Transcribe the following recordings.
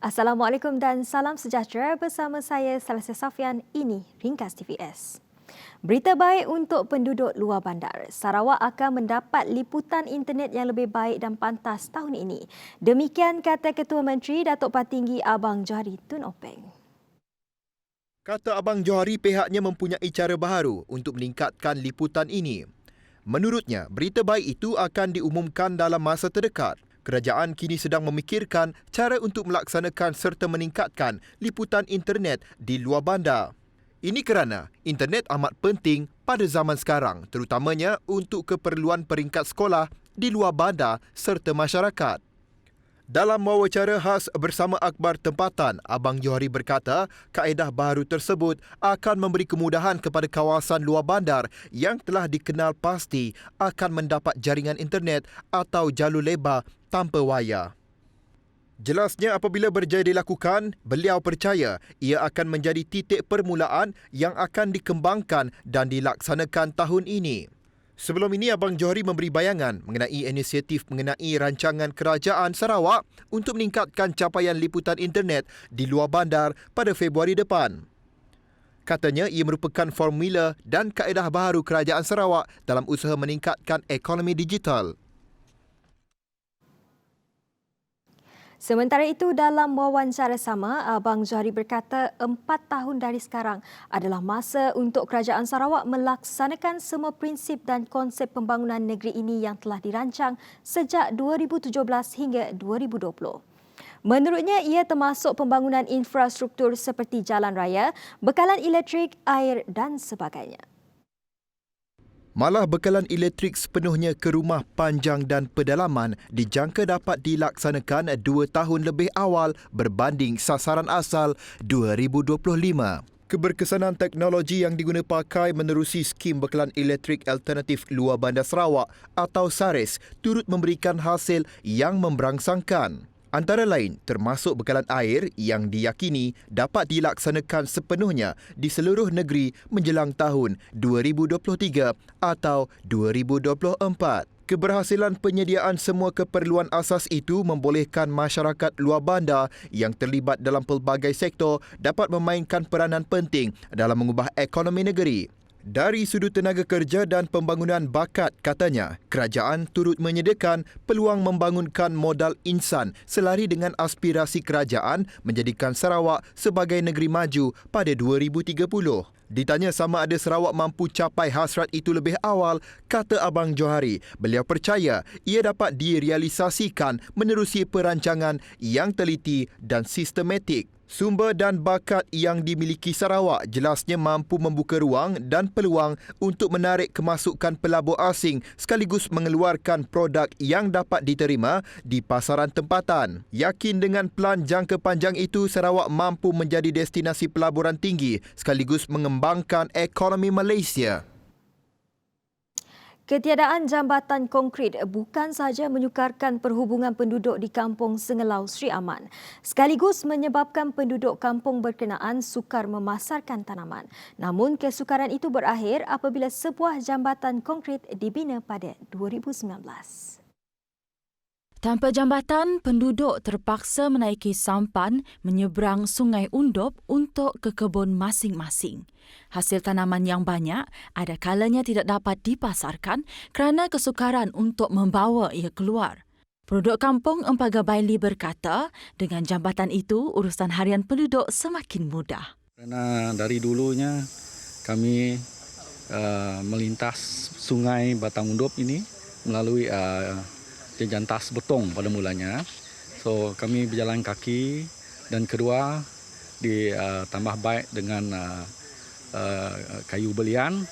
Assalamualaikum dan salam sejahtera bersama saya Salasa Safian. Ini Ringkas TVS. Berita baik untuk penduduk luar bandar. Sarawak akan mendapat liputan internet yang lebih baik dan pantas tahun ini. Demikian kata Ketua Menteri Datuk Patinggi Abang Johari Tun Openg. Kata Abang Johari pihaknya mempunyai cara baharu untuk meningkatkan liputan ini. Menurutnya, berita baik itu akan diumumkan dalam masa terdekat. Kerajaan kini sedang memikirkan cara untuk melaksanakan serta meningkatkan liputan internet di luar bandar. Ini kerana internet amat penting pada zaman sekarang, terutamanya untuk keperluan peringkat sekolah di luar bandar serta masyarakat. Dalam wawancara khas bersama akhbar tempatan, Abang Johari berkata kaedah baharu tersebut akan memberi kemudahan kepada kawasan luar bandar yang telah dikenal pasti akan mendapat jaringan internet atau jalur lebar tanpa wayar. Jelasnya apabila berjaya dilakukan, beliau percaya ia akan menjadi titik permulaan yang akan dikembangkan dan dilaksanakan tahun ini. Sebelum ini, Abang Johari memberi bayangan mengenai inisiatif mengenai rancangan kerajaan Sarawak untuk meningkatkan capaian liputan internet di luar bandar pada Februari depan. Katanya ia merupakan formula dan kaedah baharu kerajaan Sarawak dalam usaha meningkatkan ekonomi digital. Sementara itu, dalam wawancara sama, Abang Johari berkata 4 tahun dari sekarang adalah masa untuk kerajaan Sarawak melaksanakan semua prinsip dan konsep pembangunan negeri ini yang telah dirancang sejak 2017 hingga 2020. Menurutnya, ia termasuk pembangunan infrastruktur seperti jalan raya, bekalan elektrik, air dan sebagainya. Malah bekalan elektrik sepenuhnya ke rumah panjang dan pedalaman dijangka dapat dilaksanakan 2 tahun lebih awal berbanding sasaran asal 2025. Keberkesanan teknologi yang diguna pakai menerusi skim bekalan elektrik alternatif luar bandar Sarawak atau SARES turut memberikan hasil yang memberangsangkan. Antara lain termasuk bekalan air yang diyakini dapat dilaksanakan sepenuhnya di seluruh negeri menjelang tahun 2023 atau 2024. Keberhasilan penyediaan semua keperluan asas itu membolehkan masyarakat luar bandar yang terlibat dalam pelbagai sektor dapat memainkan peranan penting dalam mengubah ekonomi negeri. Dari sudut tenaga kerja dan pembangunan bakat, katanya, kerajaan turut menyediakan peluang membangunkan modal insan selari dengan aspirasi kerajaan menjadikan Sarawak sebagai negeri maju pada 2030. Ditanya sama ada Sarawak mampu capai hasrat itu lebih awal, kata Abang Johari, beliau percaya ia dapat direalisasikan menerusi perancangan yang teliti dan sistematik. Sumber dan bakat yang dimiliki Sarawak jelasnya mampu membuka ruang dan peluang untuk menarik kemasukan pelabur asing sekaligus mengeluarkan produk yang dapat diterima di pasaran tempatan. Yakin dengan pelan jangka panjang itu, Sarawak mampu menjadi destinasi pelaburan tinggi sekaligus mengembangkan ekonomi Malaysia. Ketiadaan jambatan konkrit bukan sahaja menyukarkan perhubungan penduduk di kampung Sengelau Sri Aman, sekaligus menyebabkan penduduk kampung berkenaan sukar memasarkan tanaman. Namun kesukaran itu berakhir apabila sebuah jambatan konkrit dibina pada 2019. Tanpa jambatan, penduduk terpaksa menaiki sampan menyeberang Sungai Undop untuk ke kebun masing-masing. Hasil tanaman yang banyak ada kalanya tidak dapat dipasarkan kerana kesukaran untuk membawa ia keluar. Penduduk kampung Empaga Baili berkata, dengan jambatan itu, urusan harian penduduk semakin mudah. Kerana dari dulunya kami melintas Sungai Batang Undop ini melalui jantas betong pada mulanya. So kami berjalan kaki dan kedua ditambah baik dengan kayu belian.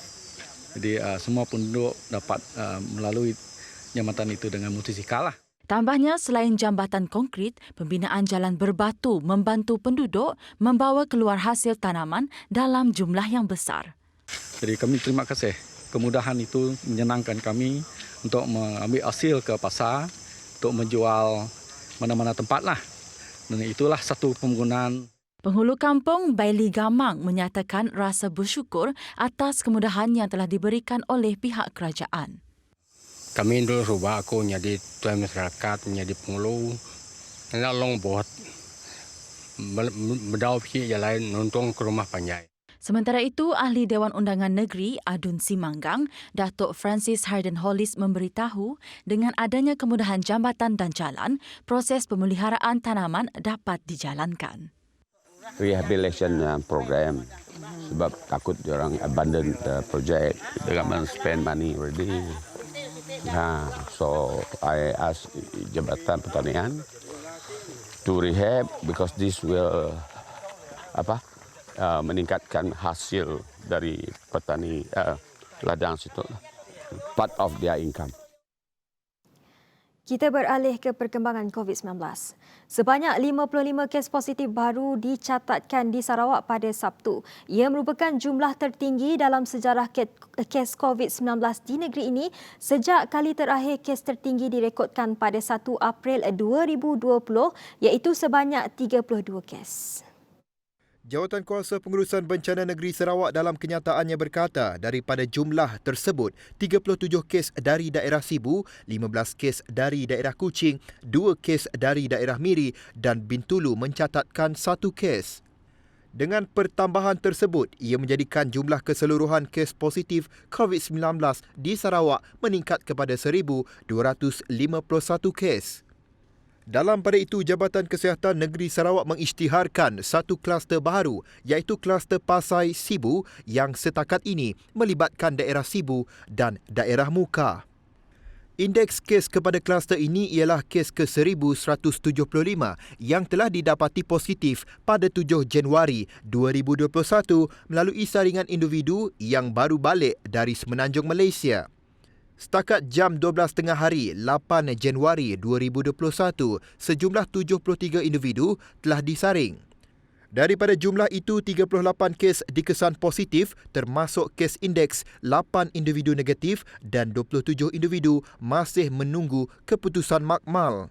Jadi semua penduduk dapat melalui jambatan itu dengan motosikal lah. Tambahnya, selain jambatan konkrit, pembinaan jalan berbatu membantu penduduk membawa keluar hasil tanaman dalam jumlah yang besar. Jadi kami terima kasih. Kemudahan itu menyenangkan kami untuk mengambil hasil ke pasar untuk menjual mana-mana tempat lah. Dan itulah satu penggunaan. Penghulu kampung Baili Gamang menyatakan rasa bersyukur atas kemudahan yang telah diberikan oleh pihak kerajaan. Kami dulu cuba aku jadi tuan masyarakat, menjadi penghulu. Nak long buat berdau pergi jalan nonton ke rumah panjai. Sementara itu, Ahli Dewan Undangan Negeri Adun Simanggang, Datuk Francis Harden Hollis memberitahu dengan adanya kemudahan jambatan dan jalan, proses pemeliharaan tanaman dapat dijalankan. Rehabilitation program sebab takut orang abandon the project, the government spend money already. So I ask Jabatan Pertanian to rehab because this will meningkatkan hasil dari petani ladang situ, part of their income. Kita beralih ke perkembangan COVID-19. Sebanyak 55 kes positif baru dicatatkan di Sarawak pada Sabtu. Ia merupakan jumlah tertinggi dalam sejarah kes COVID-19 di negeri ini sejak kali terakhir kes tertinggi direkodkan pada 1 April 2020 iaitu sebanyak 32 kes. Jawatan Kuasa Pengurusan Bencana Negeri Sarawak dalam kenyataannya berkata daripada jumlah tersebut, 37 kes dari daerah Sibu, 15 kes dari daerah Kuching, 2 kes dari daerah Miri dan Bintulu mencatatkan 1 kes. Dengan pertambahan tersebut, ia menjadikan jumlah keseluruhan kes positif COVID-19 di Sarawak meningkat kepada 1,251 kes. Dalam pada itu, Jabatan Kesihatan Negeri Sarawak mengisytiharkan satu kluster baru iaitu kluster Pasai Sibu yang setakat ini melibatkan daerah Sibu dan daerah Muka. Indeks kes kepada kluster ini ialah kes ke-1175 yang telah didapati positif pada 7 Januari 2021 melalui saringan individu yang baru balik dari Semenanjung Malaysia. Setakat jam 12.30 hari 8 Januari 2021, sejumlah 73 individu telah disaring. Daripada jumlah itu, 38 kes dikesan positif termasuk kes indeks 8 individu negatif dan 27 individu masih menunggu keputusan makmal.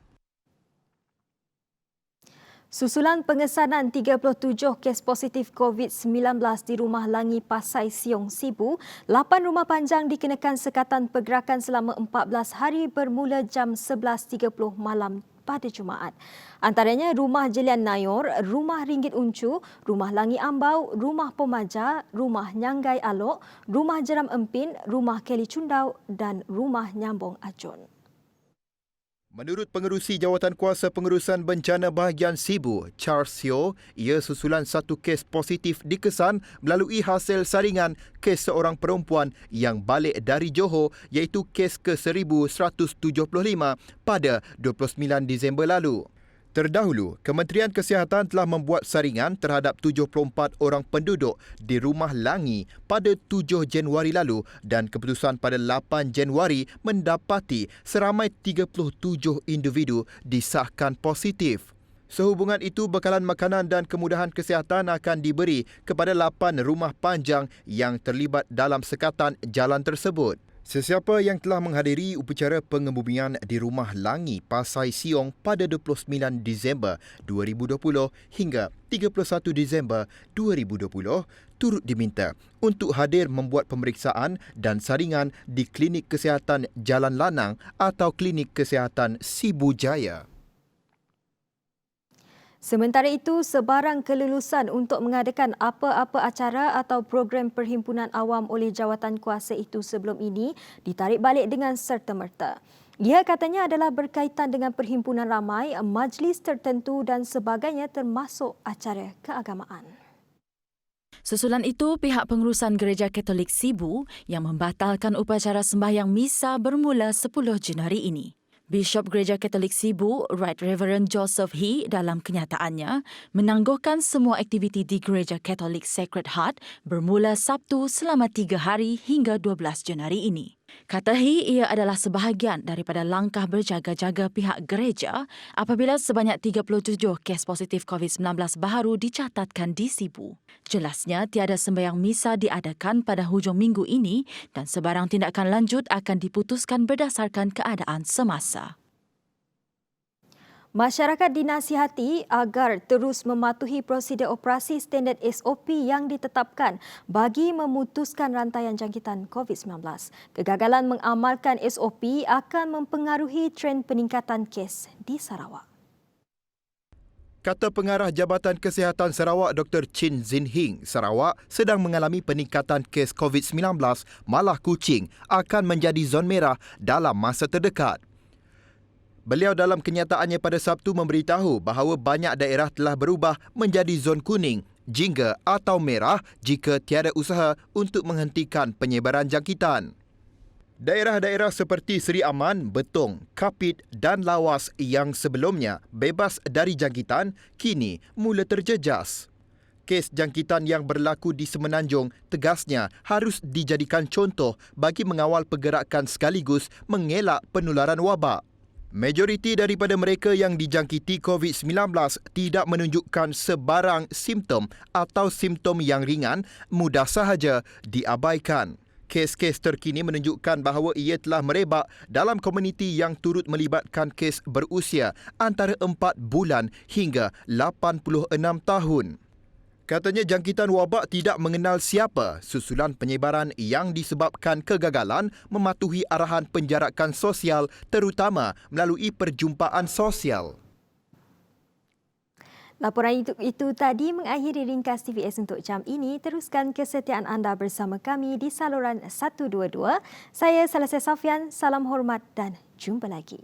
Susulan pengesanan 37 kes positif COVID-19 di Rumah Langi Pasai Siong Sibu, 8 rumah panjang dikenakan sekatan pergerakan selama 14 hari bermula jam 11.30 malam pada Jumaat. Antaranya Rumah Jelian Nayor, Rumah Ringgit Uncu, Rumah Langi Ambau, Rumah Pemaja, Rumah Nyanggai Alok, Rumah Jeram Empin, Rumah Kelly Cundau dan Rumah Nyambong Ajun. Menurut Pengerusi Jawatan Kuasa Pengurusan Bencana Bahagian Sibu, Charles Seo, ia susulan satu kes positif dikesan melalui hasil saringan kes seorang perempuan yang balik dari Johor iaitu kes ke-1175 pada 29 Disember lalu. Terdahulu, Kementerian Kesihatan telah membuat saringan terhadap 74 orang penduduk di Rumah Langi pada 7 Januari lalu dan keputusan pada 8 Januari mendapati seramai 37 individu disahkan positif. Sehubungan itu, bekalan makanan dan kemudahan kesihatan akan diberi kepada 8 rumah panjang yang terlibat dalam sekatan jalan tersebut. Sesiapa yang telah menghadiri upacara pengebumian di Rumah Langi Pasai Siong pada 29 Disember 2020 hingga 31 Disember 2020 turut diminta untuk hadir membuat pemeriksaan dan saringan di Klinik Kesihatan Jalan Lanang atau Klinik Kesihatan Sibu Jaya. Sementara itu, sebarang kelulusan untuk mengadakan apa-apa acara atau program perhimpunan awam oleh jawatan kuasa itu sebelum ini ditarik balik dengan serta-merta. Ia katanya adalah berkaitan dengan perhimpunan ramai, majlis tertentu dan sebagainya termasuk acara keagamaan. Susulan itu, pihak pengurusan Gereja Katolik Sibu yang membatalkan upacara sembahyang misa bermula 10 Januari ini. Bishop Gereja Katolik Sibu, Right Reverend Joseph He dalam kenyataannya menangguhkan semua aktiviti di Gereja Katolik Sacred Heart bermula Sabtu selama 3 hari hingga 12 Januari ini. Kata He, ia adalah sebahagian daripada langkah berjaga-jaga pihak gereja apabila sebanyak 37 kes positif COVID-19 baru dicatatkan di Sibu. Jelasnya, tiada sembahyang misa diadakan pada hujung minggu ini dan sebarang tindakan lanjut akan diputuskan berdasarkan keadaan semasa. Masyarakat dinasihati agar terus mematuhi prosedur operasi standard SOP yang ditetapkan bagi memutuskan rantaian jangkitan COVID-19. Kegagalan mengamalkan SOP akan mempengaruhi trend peningkatan kes di Sarawak. Kata Pengarah Jabatan Kesihatan Sarawak Dr. Chin Zin Hing, Sarawak sedang mengalami peningkatan kes COVID-19, malah Kuching akan menjadi zon merah dalam masa terdekat. Beliau dalam kenyataannya pada Sabtu memberitahu bahawa banyak daerah telah berubah menjadi zon kuning, jingga atau merah jika tiada usaha untuk menghentikan penyebaran jangkitan. Daerah-daerah seperti Seri Aman, Betong, Kapit dan Lawas yang sebelumnya bebas dari jangkitan kini mula terjejas. Kes jangkitan yang berlaku di Semenanjung tegasnya harus dijadikan contoh bagi mengawal pergerakan sekaligus mengelak penularan wabak. Majoriti daripada mereka yang dijangkiti COVID-19 tidak menunjukkan sebarang simptom atau simptom yang ringan, mudah sahaja diabaikan. Kes-kes terkini menunjukkan bahawa ia telah merebak dalam komuniti yang turut melibatkan kes berusia antara 4 bulan hingga 86 tahun. Katanya jangkitan wabak tidak mengenal siapa susulan penyebaran yang disebabkan kegagalan mematuhi arahan penjarakan sosial terutama melalui perjumpaan sosial. Laporan itu tadi mengakhiri ringkas TVS untuk jam ini. Teruskan kesetiaan anda bersama kami di saluran 122. Saya Salasa Safian, salam hormat dan jumpa lagi.